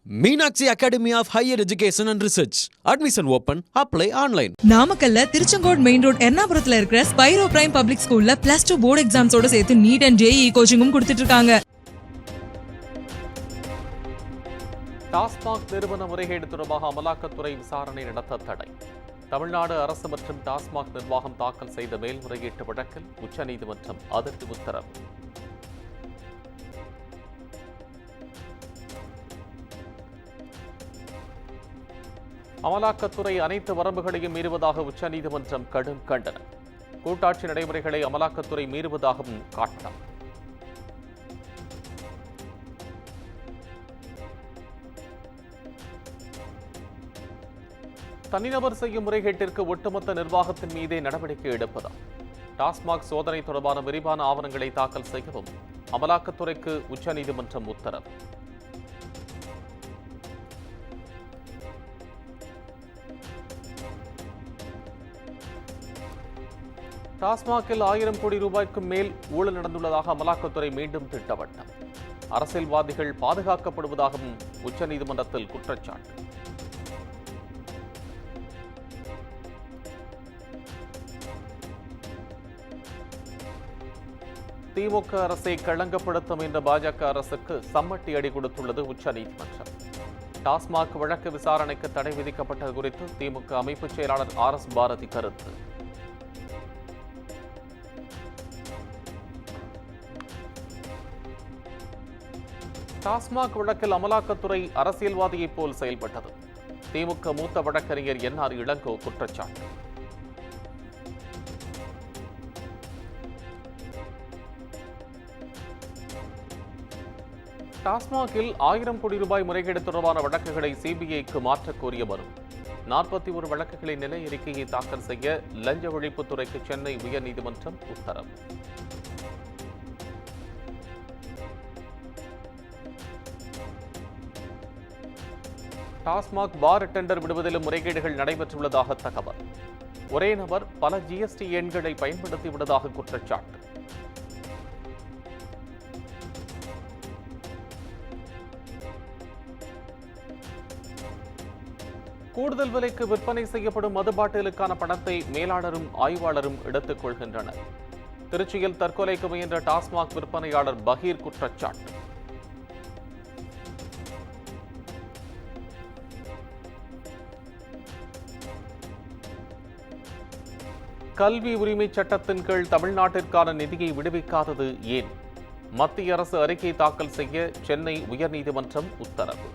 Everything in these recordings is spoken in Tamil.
Meenakshi Academy of Higher Education and Research. Admission open. Apply online. நாமக்கல்ல திருச்செங்கோடு மெயின் ரோட் எர்ணாபுரத்துல இருக்கிற ஸ்பைரோ பிரைம் பப்ளிக் ஸ்கூல்ல +2 போர்டு எக்ஸாம்ஸோட சேர்த்து நீட் அண்ட் ஜேஇ கோச்சிங்கும் கொடுத்துட்டு இருக்காங்க. டாஸ்மாக் நிறுவன முறைகேடு தொடர்பாக அமலாக்கத்துறை விசாரணை நடத்த தடை. தமிழ்நாடு அரசு மற்றும் டாஸ்மாக் நிர்வாகம் தாக்கல் செய்த மேல்முறையீட்டு வழக்கில் உச்சநீதிமன்றம் அதிர்ச்சி உத்தரவு. அமலாக்கத்துறை அனைத்து வரம்புகளையும் மீறுவதாக உச்சநீதிமன்றம் கடும் கண்டனம். கூட்டாட்சி நடைமுறைகளை அமலாக்கத்துறை மீறுவதாகவும் காட்டம். தனிநபர் செய்யும் முறைகேட்டிற்கு ஒட்டுமொத்த நிர்வாகத்தின் மீதே நடவடிக்கை எடுப்பதா? டாஸ்மாக் சோதனை தொடர்பான விரிவான ஆவணங்களை தாக்கல் செய்யவும் அமலாக்கத்துறைக்கு உச்சநீதிமன்றம் உத்தரவு. டாஸ்மாகில் 1000 கோடி ரூபாய்க்கும் மேல் ஊழல் நடந்துள்ளதாக அமலாக்கத்துறை மீண்டும் திட்டவட்டம். அரசியல்வாதிகள் பாதுகாக்கப்படுவதாகவும் உச்சநீதிமன்றத்தில் குற்றச்சாட்டு. திமுக அரசை களங்கப்படுத்தும் என்ற பாஜக அரசுக்கு சம்மட்டி அடி கொடுத்துள்ளது உச்சநீதிமன்றம். டாஸ்மாக் வழக்கு விசாரணைக்கு தடை விதிக்கப்பட்டது குறித்து திமுக அமைப்பு செயலாளர் RS பாரதி கருத்து. டாஸ்மாக் வழக்கில் அமலாக்கத்துறை அரசியல்வாதியைப் போல் செயல்பட்டது. திமுக மூத்த வழக்கறிஞர் NR இளங்கோ குற்றச்சாட்டு. டாஸ்மாகில் 1000 கோடி ரூபாய் முறைகேடு தொடர்பான வழக்குகளை CBIக்கு மாற்றக் கோரிய மனு. 41 வழக்குகளின் நிலை அறிக்கையை தாக்கல் செய்ய லஞ்ச ஒழிப்புத்துறைக்கு சென்னை உயர்நீதிமன்றம் உத்தரவு. டாஸ்மாக் பார் டெண்டர் விடுவதிலும் முறைகேடுகள் நடைபெற்றுள்ளதாக தகவல். ஒரே நபர் பல GST எண்களை பயன்படுத்திவிட்டதாக குற்றச்சாட்டு. கூடுதல் விலைக்கு விற்பனை செய்யப்படும் மதுபாட்டிலுக்கான பணத்தை மேலாளரும் ஆய்வாளரும் எடுத்துக் கொள்கின்றனர். திருச்சியில் தற்கொலைக்கு முயன்ற டாஸ்மாக் விற்பனையாளர் பகீர் குற்றச்சாட்டு. கல்வி உரிமை சட்டத்தின் கீழ் தமிழ்நாட்டிற்கான நிதியை விடுவிக்காதது ஏன்? மத்திய அரசு அறிக்கை தாக்கல் செய்ய சென்னை உயர்நீதிமன்றம் உத்தரவு.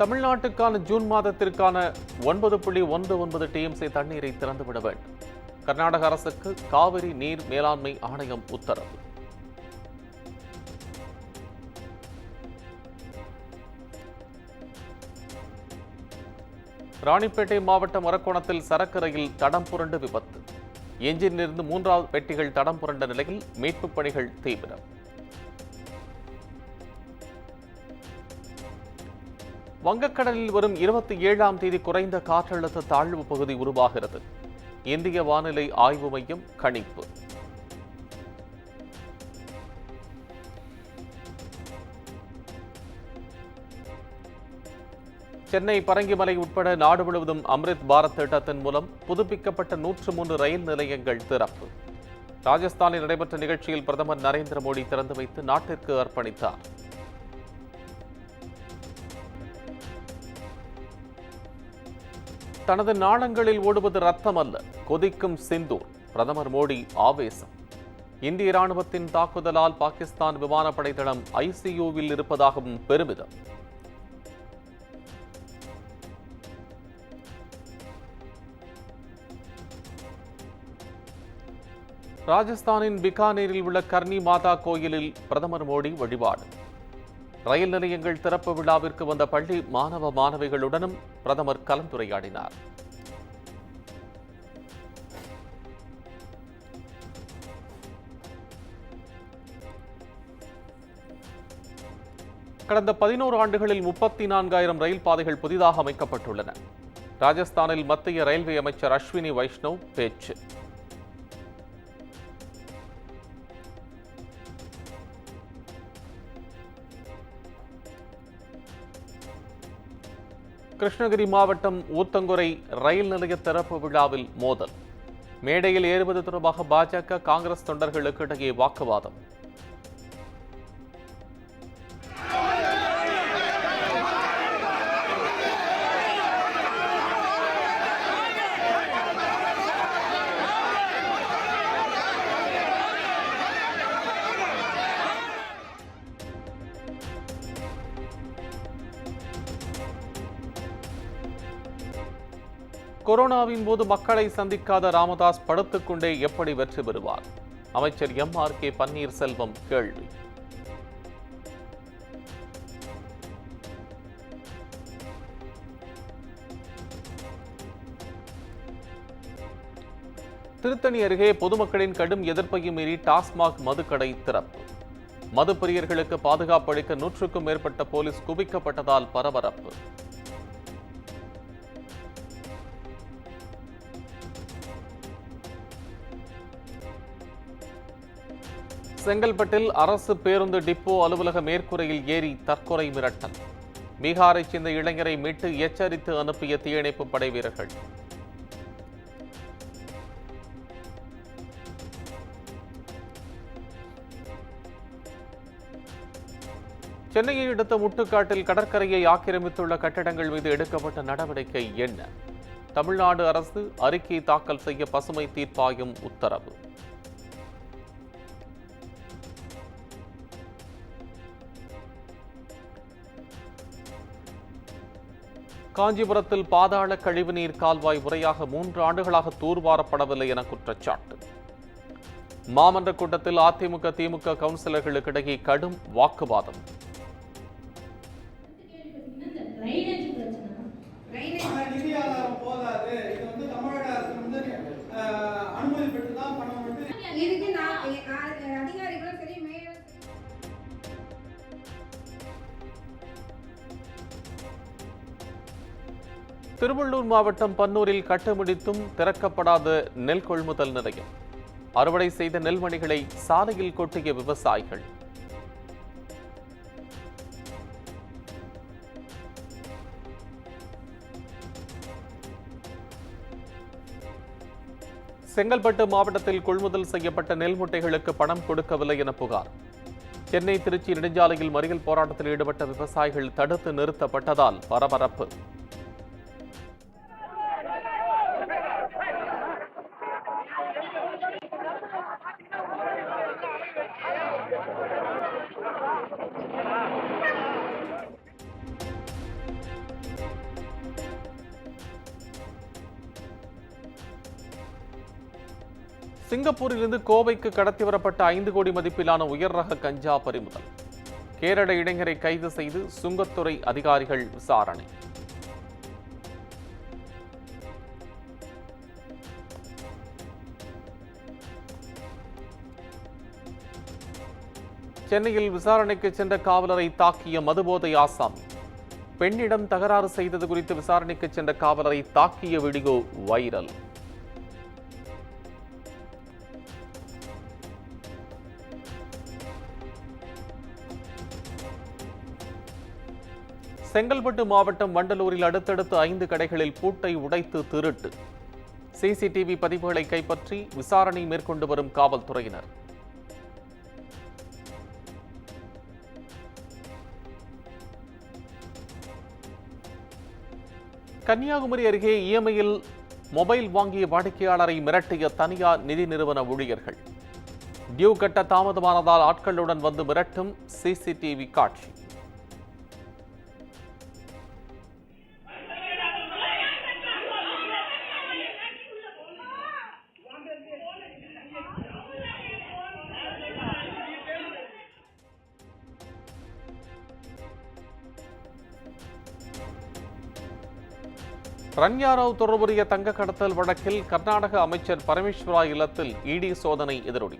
தமிழ்நாட்டுக்கான ஜூன் மாதத்திற்கான 9.19 TMC தண்ணீரை திறந்துவிட வேண்டும். கர்நாடக அரசுக்கு காவிரி நீர் மேலாண்மை ஆணையம் உத்தரவு. ராணிப்பேட்டை மாவட்டம் அரக்கோணத்தில் சரக்கு ரயில் தடம் புரண்டு விபத்து. எஞ்சினிலிருந்து 3வது பெட்டிகள் தடம் புரண்ட நிலையில் மீட்புப் பணிகள் தீவிரம். வங்கக்கடலில் வரும் 27ஆம் தேதி குறைந்த காற்றழுத்த தாழ்வு பகுதி உருவாகிறது. இந்திய வானிலை ஆய்வு மையம் கணிப்பு. சென்னை பரங்கிமலை உட்பட நாடு முழுவதும் அம்ரித் பாரத் திட்டத்தின் மூலம் புதுப்பிக்கப்பட்ட 103 ரயில் நிலையங்கள் திறப்பு. ராஜஸ்தானில் நடைபெற்ற நிகழ்ச்சியில் பிரதமர் நரேந்திர மோடி திறந்து வைத்து நாட்டிற்கு அர்ப்பணித்தார். தனது நாளங்களில் ஓடுவது ரத்தம் அல்ல, கொதிக்கும் சிந்தூர். பிரதமர் மோடி ஆவேசம். இந்திய ராணுவத்தின் தாக்குதலால் பாகிஸ்தான் விமானப்படை தளம் ICUவில் இருப்பதாகவும் பெருமிதம். ராஜஸ்தானின் பிகானேரில் உள்ள கர்னி மாதா கோயிலில் பிரதமர் மோடி வழிபாடு. ரயில் நிலையங்கள் திறப்பு விழாவிற்கு வந்த பள்ளி மாணவ மாணவிகளுடனும் பிரதமர் கலந்துரையாடினார். கடந்த 11 ஆண்டுகளில் 34,000 ரயில் பாதைகள் புதிதாக அமைக்கப்பட்டுள்ளன. ராஜஸ்தானில் மத்திய ரயில்வே அமைச்சர் அஸ்வினி வைஷ்ணவ் பேச்சு. கிருஷ்ணகிரி மாவட்டம் ஊத்தங்குரை ரயில் நிலைய திறப்பு விழாவில் மோதல். மேடையில் ஏறுவது தொடர்பாக பாஜக காங்கிரஸ் தொண்டர்களுக்கு இடையே வாக்குவாதம். கொரோனாவின் போது மக்களை சந்திக்காத ராமதாஸ் படுத்துக்கொண்டே எப்படி வெற்றி பெறுவார்? அமைச்சர் MRK பன்னீர்செல்வம் கேள்வி. திருத்தணி அருகே பொதுமக்களின் கடும் எதிர்ப்பையும் மீறி டாஸ்மாக் மதுக்கடை திறப்பு. மது பிரியர்களுக்கு பாதுகாப்பு அளிக்க 100க்கும் மேற்பட்ட போலீஸ் குவிக்கப்பட்டதால் பரபரப்பு. செங்கல்பட்டில் அரசு பேருந்து டிப்போ அலுவலக மேற்கூரையில் ஏறி தற்கொலை மிரட்டல். பீகாரைச் சேர்ந்த இளைஞரை மீட்டு எச்சரித்து அனுப்பிய தீயணைப்பு படை வீரர்கள். சென்னையை அடுத்த முட்டுக்காட்டில் கடற்கரையை ஆக்கிரமித்துள்ள கட்டடங்கள் மீது எடுக்கப்பட்ட நடவடிக்கை என்ன? தமிழ்நாடு அரசு அறிக்கை தாக்கல் செய்ய பசுமை தீர்ப்பாயம் உத்தரவு. காஞ்சிபுரத்தில் பாதாள கழிவுநீர் கால்வாய் முறையாக 3 ஆண்டுகளாக தூர்வாரப்படவில்லை என குற்றச்சாட்டு. மாமன்ற கூட்டத்தில் அதிமுக திமுக கவுன்சிலர்களுக்கு இடையே கடும் வாக்குவாதம். திருவள்ளூர் மாவட்டம் பன்னூரில் கட்டுமுடித்தும் திறக்கப்படாத நெல் கொள்முதல் நிலையம். அறுவடை செய்த நெல்மணிகளை சாலையில் கொட்டிய விவசாயிகள். செங்கல்பட்டு மாவட்டத்தில் கொள்முதல் செய்யப்பட்ட நெல் மூட்டைகளுக்கு பணம் கொடுக்கவில்லை என புகார். சென்னை திருச்சி நெடுஞ்சாலையில் மறியல் போராட்டத்தில் ஈடுபட்ட விவசாயிகள் தடுத்து நிறுத்தப்பட்டதால் பரபரப்பு. சிங்கப்பூரிலிருந்து கோவைக்கு கடத்தி வரப்பட்ட 5 கோடி மதிப்பிலான உயர் ரக கஞ்சா பறிமுதல். கேரள இளைஞரை கைது செய்து சுங்கத்துறை அதிகாரிகள் விசாரணை. சென்னையில் விசாரணைக்கு சென்ற காவலரை தாக்கிய மதுபோதை ஆசாமி. பெண்ணிடம் தகராறு செய்தது குறித்து விசாரணைக்கு சென்ற காவலரை தாக்கிய வீடியோ வைரல். செங்கல்பட்டு மாவட்டம் வண்டலூரில் அடுத்தடுத்து 5 கடைகளில் பூட்டை உடைத்து திருட்டு. CCTV பதிவுகளை கைப்பற்றி விசாரணை மேற்கொண்டு வரும் காவல்துறையினர். கன்னியாகுமரி அருகே EMI-யில் மொபைல் வாங்கிய வாடிக்கையாளரை மிரட்டிய தனியார் நிதி நிறுவன ஊழியர்கள். டியூ கட்ட தாமதமானதால் ஆட்களுடன் வந்து மிரட்டும் CCTV காட்சி. ரன்யாராவ் தொடர்புடைய தங்க கடத்தல் வழக்கில் கர்நாடக அமைச்சர் பரமேஸ்வரா இல்லத்தில் ED சோதனை எதிரொலி.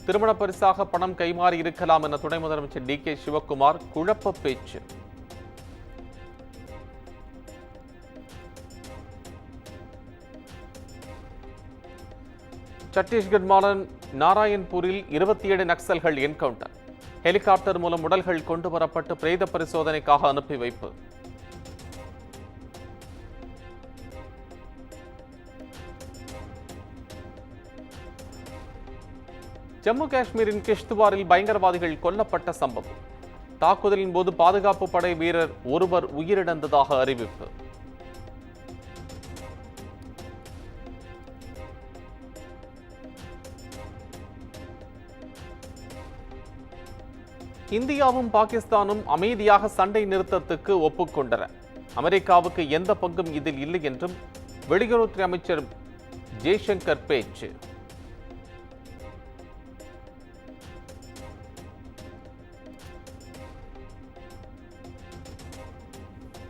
திருமண பரிசாக பணம் கைமாறி இருக்கலாம் என துணை முதலமைச்சர் DK சிவக்குமார் குழப்ப பேச்சு. சத்தீஸ்கர் மாநிலம் நாராயண்பூரில் 27 நக்சல்கள் என்கவுண்டர். ஹெலிகாப்டர் மூலம் உடல்கள் கொண்டு வரப்பட்டு பிரேத பரிசோதனைக்காக அனுப்பி வைப்பு. ஜம்மு காஷ்மீரின் கிஷ்துவாரில் பயங்கரவாதிகள் கொல்லப்பட்ட சம்பவம். தாக்குதலின் போது பாதுகாப்பு படை வீரர் ஒருவர் உயிரிழந்ததாக அறிவிப்பு. இந்தியாவும் பாகிஸ்தானும் அமைதியாக சண்டை நிறுத்தத்துக்கு ஒப்புக்கொண்டன. அமெரிக்காவுக்கு எந்த பங்கும் இதில் இல்லை என்றும் வெளியுறவுத்துறை அமைச்சர் ஜெய்சங்கர் பேச்சு.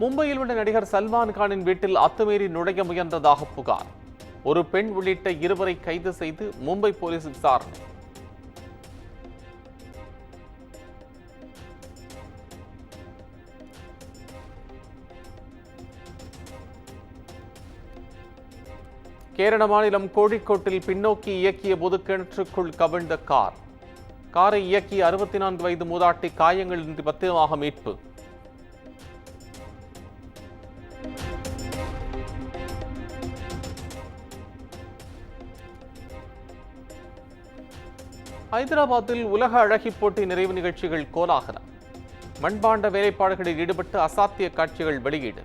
மும்பையில் உள்ள நடிகர் சல்மான் கானின் வீட்டில் அத்துமீறி நுழைய முயன்றதாக புகார். ஒரு பெண் உள்ளிட்ட 2 கைது செய்து மும்பை போலீஸ் விசாரணை. கேரள மாநிலம் கோழிக்கோட்டில் பின்னோக்கி இயக்கிய போது கிணற்றுக்குள் கவிழ்ந்த காரை இயக்கிய 64 வயது மூதாட்டி காயங்களின்றி பத்திரமாக மீட்பு. ஹைதராபாத்தில் உலக அழகி போட்டி நிறைவு நிகழ்ச்சிகள் கோலாகலம். மண்பாண்ட வேலைப்பாடுகளில் ஈடுபட்டு அசாத்திய காட்சிகள் வெளியீடு.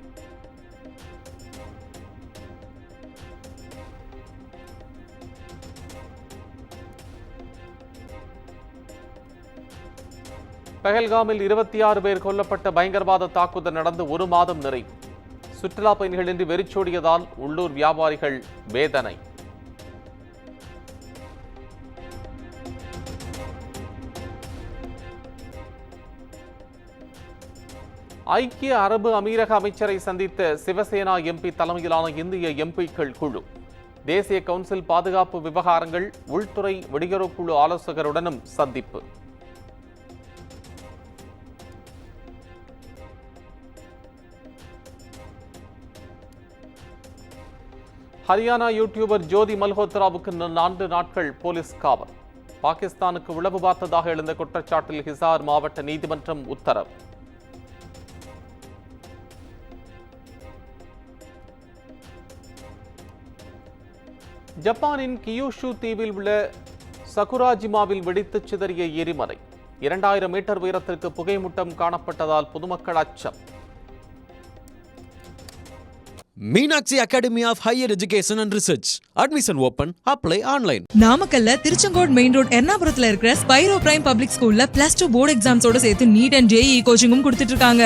பஹல்காமில் 26 பேர் கொல்லப்பட்ட பயங்கரவாத தாக்குதல் நடந்து 1 மாதம் நிறைவு. சுற்றுலா பயணிகளின்றி வெறிச்சோடியதால் உள்ளூர் வியாபாரிகள் வேதனை. ஐக்கிய அரபு அமீரக அமைச்சரை சந்தித்த சிவசேனா எம்பி தலைமையிலான இந்திய எம்பிக்கள் குழு. தேசிய கவுன்சில் பாதுகாப்பு விவகாரங்கள், உள்துறை வெளியுறவு குழு ஆலோசகருடனும் சந்திப்பு. ஹரியானா யூடியூபர் ஜோதி மல்ஹோத்ராவுக்கு 4 நாட்கள் போலீஸ் காவல். பாகிஸ்தானுக்கு உளவு பார்த்ததாக எழுந்த குற்றச்சாட்டில் ஹிசார் மாவட்ட நீதிமன்றம் உத்தரவு. ஜப்பானின் கியூஷு தீவில் உள்ள சகுராஜிமாவில் வெடித்து சிதறிய எரிமலை. 2000 மீட்டர் உயரத்திற்கு புகைமூட்டம் காணப்பட்டதால் பொதுமக்கள் அச்சம். Meenakshi Academy of Higher Education and Research. Admission open. Apply online. நாமக்கல்ல திருச்செங்கோடு மெயின் ரோட் எர்ணாபுரத்துல இருக்கிற ஸ்பைரோ பிரைம் பப்ளிக் ஸ்கூல்ல +2 போர்டு எக்ஸாம்ஸோட சேர்த்து நீட் அண்ட் JEE கோச்சிங்கும் கொடுத்துட்டு இருக்காங்க.